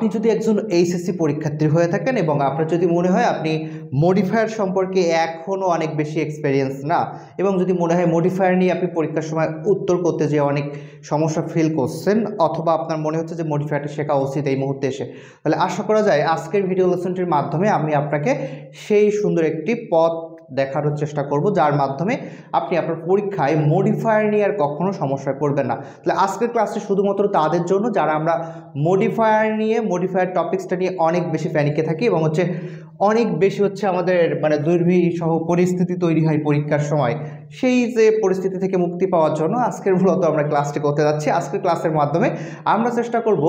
আপনি যদি একজন এইচএসসি পরীক্ষার্থী হয়ে থাকেন এবং আপনার যদি মনে হয় আপনি মডিফায়ার সম্পর্কে এখনও অনেক বেশি এক্সপেরিয়েন্স না, এবং যদি মনে হয় মডিফায়ার নিয়ে আপনি পরীক্ষার সময় উত্তর করতে যেয়ে অনেক সমস্যা ফিল করছেন, অথবা আপনার মনে হচ্ছে যে মডিফায়ারটা শেখা উচিত এই মুহূর্তে এসে, তাহলে আশা করা যায় আজকের ভিডিও লেসনটির মাধ্যমে আমি আপনাকে সেই সুন্দর একটি পথ দেখানোর চেষ্টা করব, যার মাধ্যমে আপনি আপনার পরীক্ষায় মডিফায়ার নিয়ে আর কখনো সমস্যায় পড়বেন না। তাহলে আজকের ক্লাসটি শুধুমাত্র তাদের জন্য যারা আমরা মডিফায়ার টপিক্সটা নিয়ে অনেক বেশি প্যানিকে থাকি এবং অনেক বেশি আমাদের দুর্বিষহ পরিস্থিতি তৈরি হয় পরীক্ষার সময়। সেই যে পরিস্থিতি থেকে মুক্তি পাওয়ার জন্য আজকের মূলত আমরা ক্লাসটি করতে যাচ্ছি। আজকের ক্লাসের মাধ্যমে আমরা চেষ্টা করব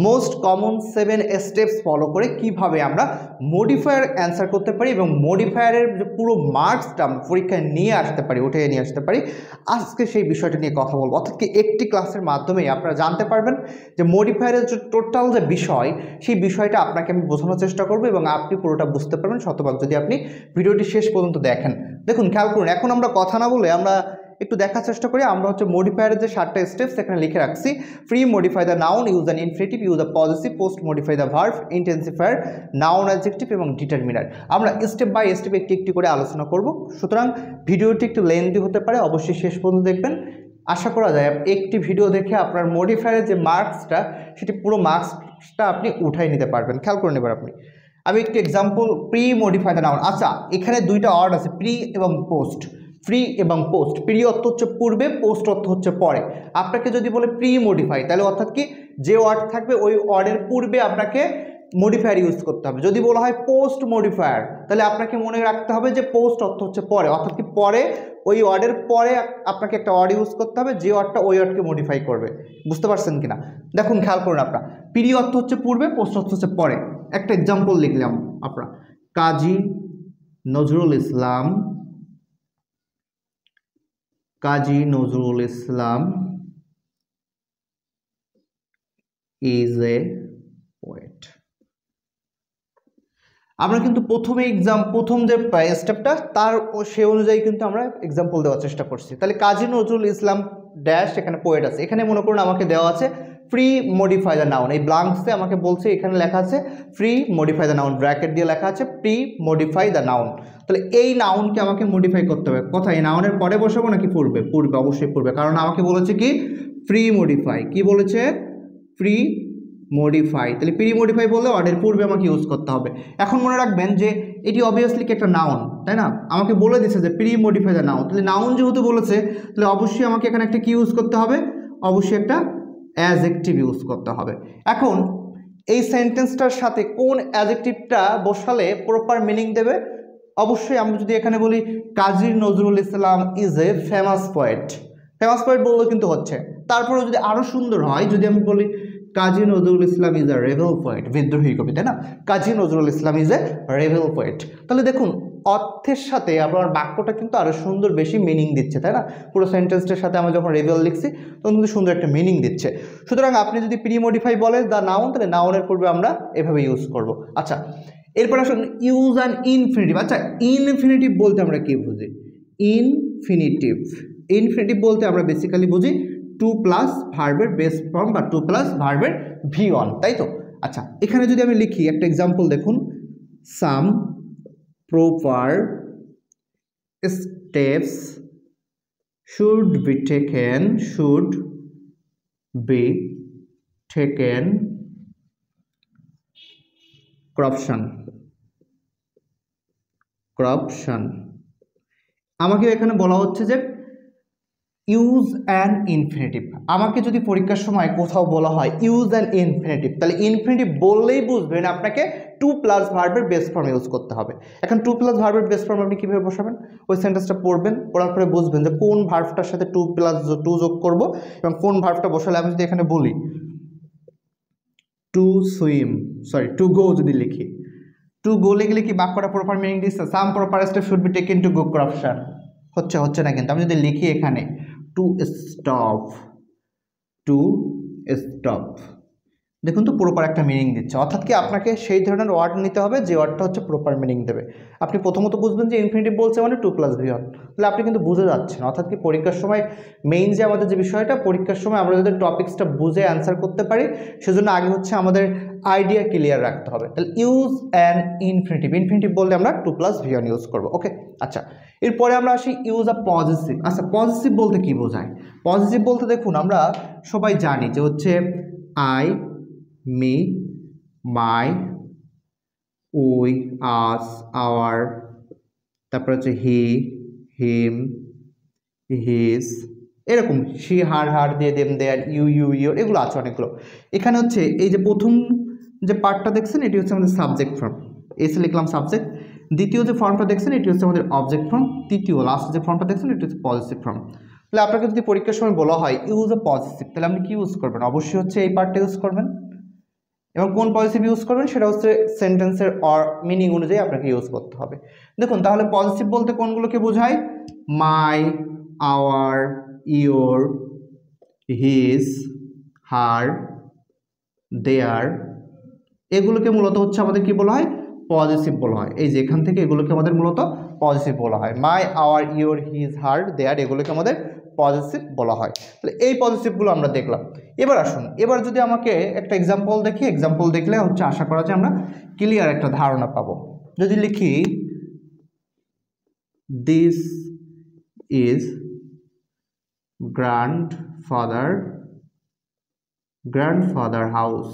মোস্ট কমন 7 স্টেপস ফলো করে কিভাবে আমরা মডিফায়ার অ্যান্সার করতে পারি এবং মডিফায়ারের যে পুরো মার্কসটা পরীক্ষায় নিয়ে আসতে পারি, উঠে নিয়ে আসতে পারি। আজকে সেই বিষয়টা নিয়ে কথা বলবো, অর্থাৎ কি একটি ক্লাসের মাধ্যমে আপনারা জানতে পারবেন যে মডিফায়ারের যে টোটাল যে বিষয়, সেই বিষয়টা আপনাকে আমি বোঝানোর চেষ্টা করবো এবং আপনি পুরোটা বুঝতে পারবেন শতভাগ যদি আপনি ভিডিওটি শেষ পর্যন্ত দেখেন। দেখুন, খেয়াল করুন, এখন আমরা কথা না বলে আমরা একটু দেখার চেষ্টা করি। আমরা মডিফায়ারের যে 7টা স্টেপস এখানে লিখে রাখছি। Pre modify the noun, use an infinitive, use the positive, post modify the verb, intensifier, noun adjective এবং ডিটারমিনার। আমরা স্টেপ বাই স্টেপ একটি একটি করে আলোচনা করব, সুতরাং ভিডিওটি একটু লেন্থি হতে পারে, অবশ্যই শেষ পর্যন্ত দেখবেন। আশা করা যায় একটি ভিডিও দেখে আপনার মডিফায়ারের যে মার্কসটা, সেটি পুরো মার্কসটা আপনি উঠাই নিতে পারবেন। খেয়াল করে নেবেন আপনি। আমি একটি example, pre modify the noun. আচ্ছা, এখানে দুইটা ওয়ার্ড আছে, প্রি এবং পোস্ট। প্রি এবং পোস্ট, প্রি অর্থ হচ্ছে পূর্বে, পোস্ট অর্থ হচ্ছে পরে। আপনাকে যদি বলে প্রি মডিফাই, তাহলে অর্থাৎ কি যে ওয়ার্ড থাকবে ওই ওয়ার্ডের পূর্বে আপনাকে মডিফায়ার ইউজ করতে হবে। যদি বলা হয় পোস্ট মডিফায়ার, তাহলে আপনাকে মনে রাখতে হবে যে পোস্ট অর্থ হচ্ছে পরে, অর্থাৎ কি পরে, ওই ওয়ার্ডের পরে আপনাকে একটা ওয়ার্ড ইউজ করতে হবে যে ওয়ার্ডটা ওই ওয়ার্ডকে মডিফাই করবে। বুঝতে পারছেন কিনা? দেখুন, খেয়াল করুন আপনারা, প্রি অর্থ হচ্ছে পূর্বে, পোস্ট অর্থ হচ্ছে পরে। একটা এক্সাম্পল লিখলাম আপনারা, কাজী নজরুল ইসলাম is a poet। আমরা কিন্তু প্রথম যে স্টেপটা তার সে অনুযায়ী কিন্তু আমরা এক্সাম্পল দেওয়ার চেষ্টা করছি। তাহলে কাজী নজরুল ইসলাম ড্যাশ, এখানে পোয়েট আছে। এখানে মনে করুন আমাকে দেওয়া আছে প্রি মডিফাই দ্য নাউন, এই ব্লাঙ্কসে আমাকে বলছে, এখানে লেখা আছে pre modify the noun, bracket দিয়ে লেখা আছে প্রি মডিফাই দ্য নাউন। তাহলে এই নাউনকে আমাকে মডিফাই করতে হবে। কোথায়? এই নাউনের পরে বসাবো নাকি পূর্বে? পূর্বে, অবশ্যই পূর্বে, কারণ আমাকে বলেছে কি প্রি মডিফাই। কি বলেছে? Pre modify. তাহলে প্রি মডিফাই বললে ওয়ার্ডের পূর্বে আমাকে ইউজ করতে হবে। এখন মনে রাখবেন যে এটি অবভিয়াসলি কি একটা নাউন, তাই না? আমাকে বলে দিচ্ছে যে প্রি মডিফাই দ্য নাউন, তাহলে নাউন যেহেতু বলেছে, তাহলে অবশ্যই আমাকে এখানে একটা কি ইউজ করতে হবে? অবশ্যই একটা অ্যাডজেক্টিভ ইউজ করতে হবে। এখন এই সেন্টেন্সটার সাথে কোন অ্যাডজেক্টিভটা বসালে প্রপার মিনিং দেবে? অবশ্যই আমরা যদি এখানে বলি Kazi Nazrul Islam is a famous poet, famous poet বললে কিন্তু হচ্ছে। তারপরে যদি আরও সুন্দর হয়, যদি আমি বলি Kazi Nazrul Islam is A rebel poet, বিদ্রোহী কবি, তাই না? কাজী Nazrul Islam is A rebel poet. তাহলে দেখুন, অর্থের সাথে আপনার বাক্যটা কিন্তু আরও সুন্দর, বেশি মিনিং দিচ্ছে, তাই না? পুরো সেন্টেন্সটার সাথে আমরা যখন রেবেল লিখছি তখন কিন্তু সুন্দর একটা মিনিং দিচ্ছে। সুতরাং আপনি যদি প্রি মডিফাই বলে দ্য নাউন, তাহলে নাউনের পূর্বে আমরা এভাবে ইউজ করব। আচ্ছা, এরপর আসুন ইউজ অ্যান ইনফিনিটিভ। আচ্ছা, ইনফিনিটিভ বলতে আমরা কি বুঝি? ইনফিনিটিভ বলতে আমরা বেসিক্যালি বুঝি টু প্লাস ভার্বের বেস ফর্ম বা টু প্লাস ভার্বের V1, তাই তো? আচ্ছা, এখানে যদি আমি লিখি একটা এক্সাম্পল দেখুন, some proper steps should be taken corruption. আমাকে এখানে বলা হচ্ছে যে ইউজ অ্যান ইনফিনিটিভ। আমাকে যদি পরীক্ষার সময় কোথাও বলা হয় ইউজ অ্যান ইনফিনিটিভ, তাহলে ইনফিনিটিভ বললেই বুঝবেন আপনাকে টু প্লাস ভার্বের বেস ফর্ম ইউজ করতে হবে। এখন টু প্লাস ভার্বের বেস ফর্ম আপনি কীভাবে বসাবেন? ওই সেন্টেন্সটা পড়বেন, পড়ার পরে বুঝবেন যে কোন ভার্বটার সাথে টু যোগ করব এবং কোন ভার্বটা বসালে। আমি যদি এখানে বলি টু গো, যদি লিখি টু গো লিখলে কি বাক্যটা প্রপার মিনিং দিচ্ছে? Some proper step should be taken to go corruption. হচ্ছে না কিন্তু। আমি যদি লিখি এখানে টু স্টপ, দেখুন তো প্রপার একটা মিনিং দিচ্ছে, অর্থাৎ কি আপনাকে সেই ধরনের ওয়ার্ড নিতে হবে যে ওয়ার্ডটা হচ্ছে প্রপার মিনিং দেবে। আপনি প্রথমত বুঝবেন যে ইনফিনিটিভ বলছে মানে 2+v1, তাহলে আপনি কিন্তু বুঝে যাচ্ছেন। অর্থাৎ কি পরীক্ষার সময় মেইন যে আমাদের যে বিষয়টা, পরীক্ষার সময় আমরা যদি টপিক্সটা বুঝে অ্যান্সার করতে পারি, সেজন্য আগে হচ্ছে আমাদের আইডিয়া ক্লিয়ার রাখতে হবে। তাহলে ইউজ অ্যান ইনফিনিটিভ, ইনফিনিটিভ বললে আমরা 2+v1 ইউজ করবো। ওকে, আচ্ছা এরপরে আমরা আসি ইউজ আ পজিটিভ। আচ্ছা পজিটিভ বলতে কি বোঝায়? পজিটিভ বলতে দেখুন আমরা সবাই জানি যে হচ্ছে I, me, my, we, us, our, তারপর হচ্ছে হি, হিম, হিজ, এরকম শি, হার, হার দিয়ে them, their, you, you, your, এগুলো আছে অনেকগুলো। এখানে হচ্ছে এই যে প্রথম যে পার্টটা দেখছেন এটি হচ্ছে আমাদের সাবজেক্ট ফর্ম, এসে লিখলাম সাবজেক্ট। দ্বিতীয় যে ফর্মটা দেখছেন এটি হচ্ছে আমাদের অবজেক্ট ফর্ম। তৃতীয় লাস্ট যে ফর্মটা দেখছেন এটি হচ্ছে পজিটিভ ফর্ম। তাহলে আপনাকে যদি পরীক্ষার সময় বলা হয় ইউজ এ পজিটিভ, তাহলে আপনি কি ইউজ করবেন? অবশ্যই হচ্ছে এই পার্টটা ইউজ করবেন। এবং কোন পজিটিভ ইউজ করবেন সেটা হচ্ছে সেন্টেন্সের অর মিনিং অনুযায়ী আপনাকে ইউজ করতে হবে। দেখুন তাহলে পজিটিভ বলতে কোনগুলোকে বোঝায়? মাই, আওয়ার, ইয়োর, হিজ, হার, দেয়ার, এগুলোকে মূলত হচ্ছে আমাদের কি বলা হয়? পজিটিভ বলা হয়। এই যে এখান থেকে এগুলোকে আমাদের মূলত পজিটিভ বলা হয়। মাই, আওয়ার, ইয়োর, হিজ, হার, দেয়ার, এগুলোকে আমাদের পজিটিভ বলা হয়। তাহলে এই পজিটিভগুলো আমরা দেখলাম। এবার আসুন, এবার যদি আমাকে একটা এক্সাম্পল দেখি, এক্সাম্পল দেখলে হচ্ছে আশা করা যায় আমরা ক্লিয়ার একটা ধারণা পাবো। যদি লিখি দিস ইজ গ্র্যান্ডফাদার হাউস।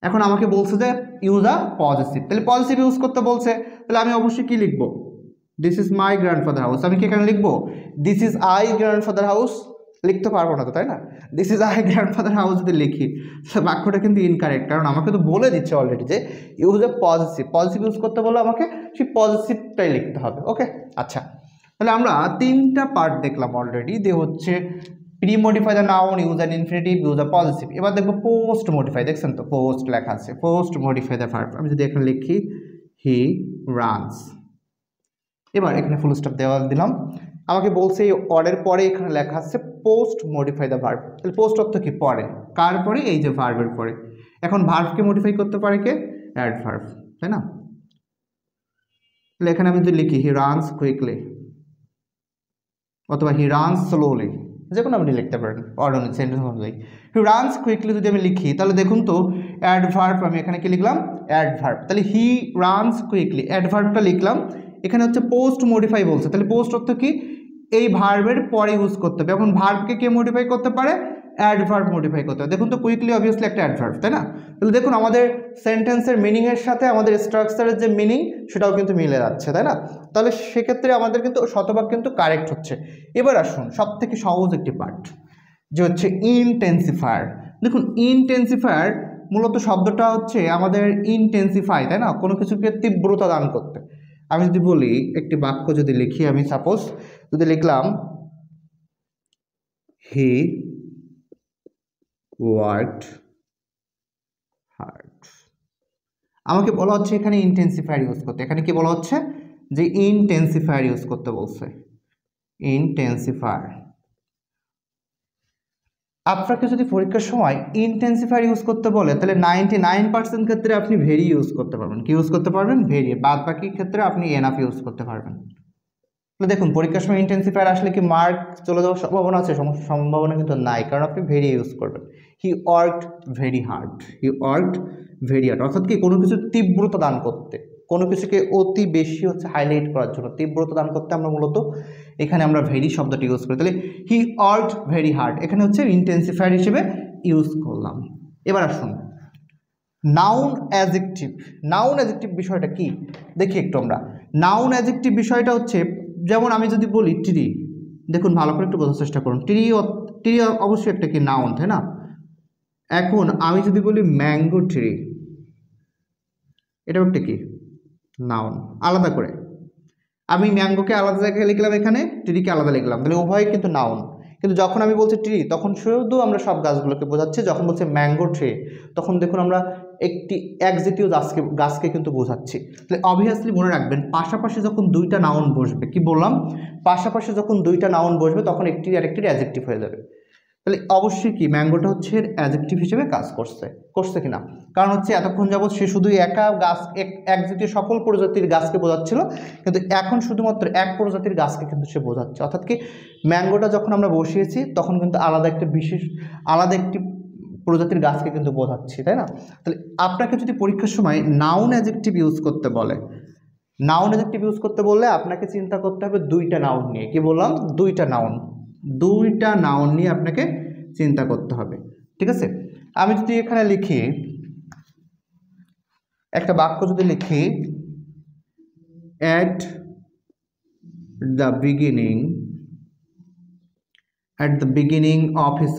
এখন আমাকে বলছে যে ইউজ আ পজিটিভ, তাহলে পজিটিভ ইউজ করতে বলছে, তাহলে আমি অবশ্যই কি লিখবো? This is my grandfather house. আমি কি এখানে লিখবো this is I grandfather house? লিখতে পারবো না তো, তাই না? This is I grandfather house যদি লিখি তাহলে বাক্যটা কিন্তু ইনকারেক্ট, কারণ আমাকে তো বলে দিচ্ছে অলরেডি যে use a positive, positive use করতে বলে আমাকে সেই পজিটিভটাই লিখতে হবে। ওকে, আচ্ছা তাহলে আমরা তিনটা পার্ট দেখলাম অলরেডি, দিয়ে হচ্ছে pre modify the noun, use an infinitive, use a positive. এবার দেখবো পোস্ট মডিফাই, দেখছেন তো পোস্ট লেখা আছে, পোস্ট মডিফাই দ্য ভার্ব। আমি যদি এখানে লিখি হি রানস, এবার এখানে ফুল স্টপ দেওয়া দিলাম। আমাকে বলছে এই অর্ডের পরে এখানে লেখা আছে পোস্ট মডিফাই দ্য ভার্ব। তাহলে পোস্ট অর্থ কি? পরে। কার পরে? এই যে ভার্বের পরে। এখন ভার্বকে মডিফাই করতে পারে কে? অ্যাডভার্ব, তাই না? তাহলে এখানে আমি যদি লিখি হি রানস কুইকলি অথবা হি রানস স্লোলি, যে কোনো আপনি লিখতে পারেন অর্ডার সেন্টেন্স অনুযায়ী। হি রানস কুইকলি যদি আমি লিখি তাহলে দেখুন তো অ্যাডভার্ব, আমি এখানে কি লিখলাম? অ্যাডভার্ব। তাহলে হি রানস কুইকলি অ্যাডভার্বটা লিখলাম। এখানে হচ্ছে পোস্ট মডিফাই বলছে, তাহলে পোস্ট অর্থ কি? এই ভার্বের পরে ইউজ করতে হবে। এখন ভার্বকে কে মডিফাই করতে পারে? অ্যাডভার্ব মডিফাই করতে হবে। দেখুন তো কুইকলি অবভিয়াসলি একটা অ্যাডভার্ব, তাই না? তাহলে দেখুন আমাদের সেন্টেন্সের মিনিংয়ের সাথে আমাদের স্ট্রাকচারের যে মিনিং সেটাও কিন্তু মিলে যাচ্ছে, তাই না? তাহলে সেক্ষেত্রে আমাদের কিন্তু শতভাগ কিন্তু কারেক্ট হচ্ছে। এবার আসুন সব থেকে সহজ একটি পার্ট, যে হচ্ছে ইনটেন্সিফায়ার। দেখুন ইনটেন্সিফায়ার মূলত শব্দটা হচ্ছে আমাদের ইনটেন্সিফাই, তাই না? কোনো কিছুকে তীব্রতা দান করতে। আমি যদি বলি একটি বাক্য যদি লিখি, আমি সাপোজ যদি লিখলাম হি ওয়ার্কড হার্ড, আমাকে বলা হচ্ছে এখানে ইনটেন্সিফায়ার ইউজ করতে। এখানে কি বলা হচ্ছে? যে ইনটেন্সিফায়ার ইউজ করতে বলছে, ইনটেন্সিফায়ার। আপনাকে যদি পরীক্ষার সময় ইনটেন্সিফায়ার ইউজ করতে বলে তাহলে 99% ক্ষেত্রে আপনি ভেরি ইউজ করতে পারবেন। কি ইউজ করতে পারবেন? ভেরি। বাদ বাকি ক্ষেত্রে আপনি এনাফ ইউজ করতে পারবেন। তাহলে দেখুন পরীক্ষার সময় ইনটেন্সিফায়ার আসলে কি মার্ক চলে যাওয়ার সম্ভাবনা আছে? সম্ভাবনা কিন্তু নাই, কারণ আপনি ভেরি ইউজ করবেন। হি ওয়ার্কড ভেরি হার্ড, হি ওয়ার্কড ভেরি হার্ড, অর্থাৎ কি কোনো কিছু তীব্রতা দান করতে, কোনো কিছুকে অতি বেশি হচ্ছে হাইলাইট করার জন্য তীব্রতা দান করতে আমরা মূলত এখানে আমরা ভেরি শব্দটি ইউজ করি। তাহলে হি ওয়ার্কড ভেরি হার্ড এখানে হচ্ছে ইনটেন্সিফায়ার হিসেবে ইউজ করলাম। এবার আসুন নাউন অ্যাডজেক্টিভ। নাউন অ্যাডজেক্টিভ বিষয়টা কি দেখি একটু আমরা। নাউন অ্যাডজেক্টিভ বিষয়টা হচ্ছে যেমন আমি যদি বলি ট্রি, দেখুন ভালো করে একটু বোঝার চেষ্টা করুন। ট্রি ট্রি অবশ্যই একটা কি নাউন, তাই না? এখন আমি যদি বলি ম্যাঙ্গো ট্রি, এটাও একটা কি নাউন। আলাদা করে আমি ম্যাঙ্গোকে আলাদা জায়গায় লিখলাম, এখানে ট্রিকে আলাদা লিখলাম, তাহলে উভয় কিন্তু নাউন। কিন্তু যখন আমি বলছি ট্রি তখন শুধু আমরা সব গাছগুলোকে বোঝাচ্ছি। যখন বলছি ম্যাঙ্গো ট্রি তখন দেখুন আমরা একটি একজাতীয় গাছকে কিন্তু বোঝাচ্ছি। তাহলে অবভিয়াসলি মনে রাখবেন পাশাপাশি যখন দুইটা নাউন বসবে, কি বললাম? পাশাপাশি যখন দুইটা নাউন বসবে তখন একটি আরেকটির অ্যাডজেক্টিভ হয়ে যাবে। তাহলে অবশ্যই কি ম্যাঙ্গোটা হচ্ছে অ্যাডজেক্টিভ হিসেবে কাজ করছে কিনা, কারণ হচ্ছে এতক্ষণ যাবৎ সে শুধু একা গাছ এক জাতীয় সকল প্রজাতির গাছকে বোঝাচ্ছিল, কিন্তু এখন শুধুমাত্র এক প্রজাতির গাছকে কিন্তু সে বোঝাচ্ছে। অর্থাৎ কি ম্যাঙ্গোটা যখন আমরা বসিয়েছি তখন কিন্তু আলাদা একটি প্রজাতির গাছকে কিন্তু বোঝাচ্ছি, তাই না? তাহলে আপনাকে যদি পরীক্ষার সময় নাউন অ্যাডজেক্টিভ ইউজ করতে বলে, নাউন অ্যাডজেক্টিভ ইউজ করতে বললে আপনাকে চিন্তা করতে হবে দুইটা নাউন নিয়ে। কি বললাম? দুইটা নাউন নিয়ে আপনাকে চিন্তা করতে হবে, ঠিক আছে? আমি যদি এখানে লিখি একটা বাক্য, যদি লিখি at the beginning of his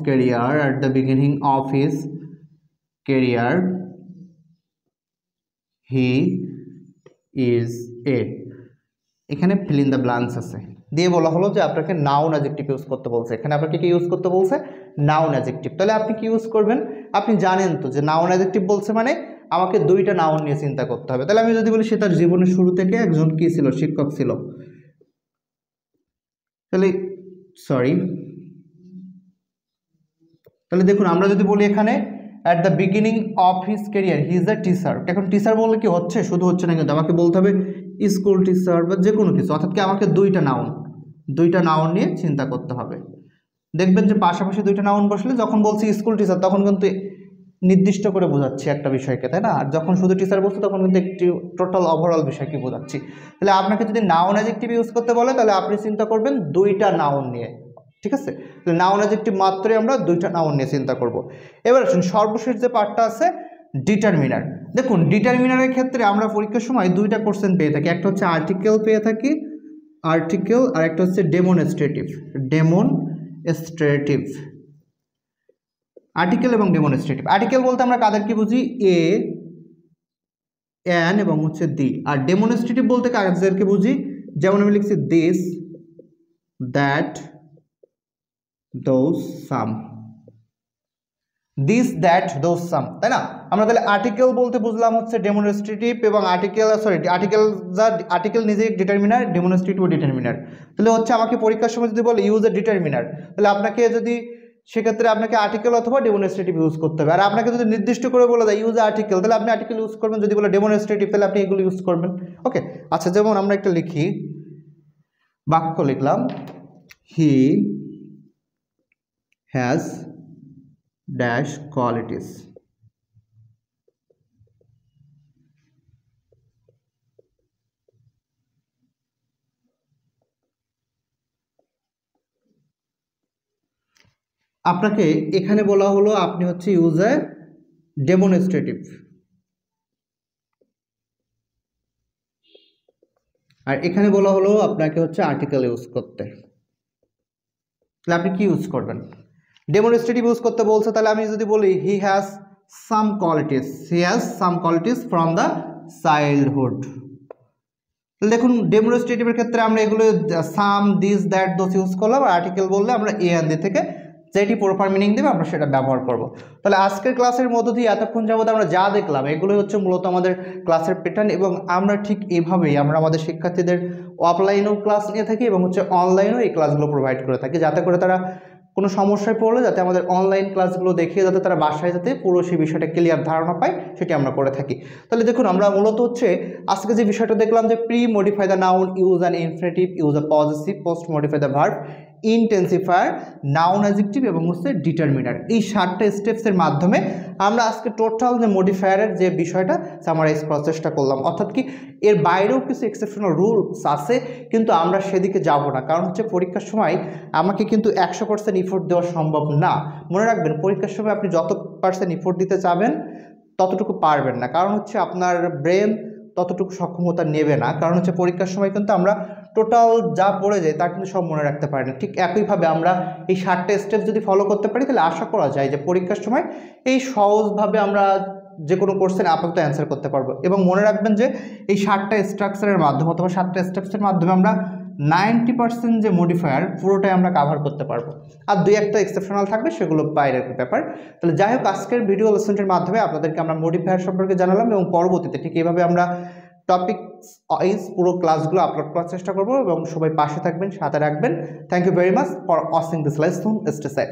career he is a, এখানে fill in the blanks আছে, দিয়ে বলা হলো যে আপনাকে নাউন অ্যাডজেক্টিভ ইউজ করতে বলছে। এখানে আপনাকে কি ইউজ করতে বলছে? Noun adjective. তাহলে আপনি কি ইউজ করবেন? আপনি জানেন তো যে নাউন অ্যাডজেক্টিভ বলছে মানে আমাকে দুইটা নাউন নিয়ে চিন্তা করতে হবে। তাহলে আমি যদি বলি সে তার জীবনের শুরু থেকে একজন কি ছিল? শিক্ষক ছিল। তাহলে দেখুন, আমরা যদি বলি এখানে at the beginning of his career he is a teacher, এখন টিচার বললে কি হচ্ছে? শুধু হচ্ছে না, কিন্তু আমাকে বলতে হবে স্কুল টিচার বা যে কোনো কিছু। অর্থাৎ কি আমাকে দুইটা নাউন নিয়ে চিন্তা করতে হবে। দেখবেন যে পাশাপাশি দুইটা নাউন বসলে যখন বলছি স্কুল টিচার তখন কিন্তু নির্দিষ্ট করে বোঝাচ্ছি একটা বিষয়কে, তাই না? আর যখন শুধু টিচার বলছি তখন কিন্তু একটি টোটাল ওভারঅল বিষয়কে বোঝাচ্ছি। তাহলে আপনাকে যদি নাউন অ্যাডজেক্টিভ ইউজ করতে বলে তাহলে আপনি চিন্তা করবেন দুইটা নাউন নিয়ে, ঠিক আছে? তাহলে নাউন অ্যাডজেক্টিভ মাত্রই আমরা দুইটা নাউন নিয়ে চিন্তা করব। এবার আসুন সর্বশেষ যে পার্টটা আছে ডিটারমিনার। দেখুন ডিটারমিনারের ক্ষেত্রে আমরা পরীক্ষার সময় দুইটা কোশ্চেন পেয়ে থাকি, একটা হচ্ছে আর্টিকেল পেয়ে থাকি, আর্টিকেল, আর একটা হচ্ছে ডেমনস্ট্রেটিভ। আর্টিকেল এবং ডেমনস্ট্রেটিভ। আর্টিকেল বলতে আমরা কাদেরকে বুঝি? এ, অ্যান এবং হচ্ছে দি। আর ডেমনস্ট্রেটিভ বলতে কাদেরকে বুঝি? যেমন আমি লিখছি this, that, those, some, this, that, those, some, তাই না? আমরা তাহলে আর্টিকেল বলতে বুঝলাম হচ্ছে ডেমনস্ট্রেটিভ এবং আর্টিকেল নিজেই ডিটারমিনার, ডেমনস্ট্রেটিভ ডিটারমিনার। তাহলে হচ্ছে আমাকে পরীক্ষার সময় যদি বলে ইউজ এ ডিটারমিনার, তাহলে আপনাকে যদি সেক্ষেত্রে আপনাকে আর্টিকেল অথবা ডেমনস্ট্রেটিভ ইউজ করতে হবে। আর আপনাকে যদি নির্দিষ্ট করে বলে দেয় ইউজ আর্টিকেল, তাহলে আপনি আর্টিকেল ইউজ করবেন, যদি বলে ডেমনস্ট্রেটিভ তাহলে আপনি এগুলো ইউজ করবেন। ওকে, আচ্ছা, যেমন আমরা একটা লিখি, বাক্য লিখলাম হি has dash qualities, আপনাকে এখানে বলা হলো আপনি হচ্ছে ইউজ এ ডেমনস্ট্রেটিভ, আর এখানে বলা হলো আপনাকে হচ্ছে আর্টিকেল ইউজ করতে। তাহলে আপনি কি ইউজ করবেন? ডেমনস্ট্রেটিভ ইউজ করতে বলছে, তাহলে আমি যদি বলি he has some qualities from the childhood. দেখুন ডেমনস্ট্রেটিভের ক্ষেত্রে আমরা এগুলো সাম, দিস, দ্যাট, দোস ইউজ করলাম, আর আর্টিকেল বললে আমরা এ এন্ড দি থেকে যেটি প্রপার মিনিং দেবে আমরা সেটা ব্যবহার করব। তাহলে আজকের ক্লাসের মধ্য দিয়ে এতক্ষণ যাবত আমরা যা দেখলাম এগুলো হচ্ছে মূলত আমাদের ক্লাসের প্যাটার্ন, এবং আমরা ঠিক এইভাবেই আমরা আমাদের শিক্ষার্থীদের অফলাইনেও ক্লাস নিয়ে থাকি এবং হচ্ছে অনলাইনেও এই ক্লাসগুলো প্রোভাইড করে থাকি, যাতে করে তারা কোনো সমস্যায় পড়লে যাতে আমাদের অনলাইন ক্লাসগুলো দেখিয়ে যাতে তারা বাসায় যাতে পুরো সেই বিষয়টা ক্লিয়ার ধারণা পায় সেটি আমরা করে থাকি। তাহলে দেখুন আমরা মূলত হচ্ছে আজকে যে বিষয়টা দেখলাম যে pre modify the noun, use an infinitive, use a positive, post modify the verb, intensifier, noun adjective এবং হচ্ছে ডিটারমিনার, এই 7টা স্টেপসের মাধ্যমে আমরা আজকে টোটাল যে মডিফায়ারের যে বিষয়টা সামারাইজ করার চেষ্টা করলাম। অর্থাৎ কি এর বাইরেও কিছু এক্সেপশনাল রুলস আছে, কিন্তু আমরা সেদিকে যাব না, কারণ হচ্ছে পরীক্ষার সময় আমাকে কিন্তু 100% ইফোর্ট দেওয়া সম্ভব না। মনে রাখবেন পরীক্ষার সময় আপনি যত % ইফোর্ট দিতে চাবেন ততটুকু পারবেন না, কারণ হচ্ছে আপনার ব্রেন ততটুকু সক্ষমতা নেবে না, কারণ হচ্ছে পরীক্ষার সময় কিন্তু আমরা টোটাল যা পড়ে যায় তা কিন্তু সব মনে রাখতে পারি না। ঠিক একইভাবে আমরা এই 7টা স্টেপ যদি ফলো করতে পারি তাহলে আশা করা যায় যে পরীক্ষার সময় এই সহজভাবে আমরা যে কোনো কোশ্চেন আপাতত অ্যান্সার করতে পারবো। এবং মনে রাখবেন যে এই 7টা স্ট্রাকচারের মাধ্যমে অথবা 7টা স্টেপসের মাধ্যমে আমরা 90% যে মডিফায়ার পুরোটাই আমরা কাভার করতে পারবো, আর 2-1টা এক্সেপশনাল থাকবে সেগুলো বাইরের ব্যাপার। তাহলে যাই হোক আজকের ভিডিও লেসনটির মাধ্যমে আপনাদেরকে আমরা মডিফায়ার সম্পর্কে জানালাম, এবং পরবর্তীতে ঠিক এইভাবে আমরা টপিকস ওয়াইজ পুরো ক্লাসগুলো আপলোড করার চেষ্টা করবো, এবং সবাই পাশে থাকবেন, সাথে রাখবেন। Thank you very much for watching this lesson. Stay safe.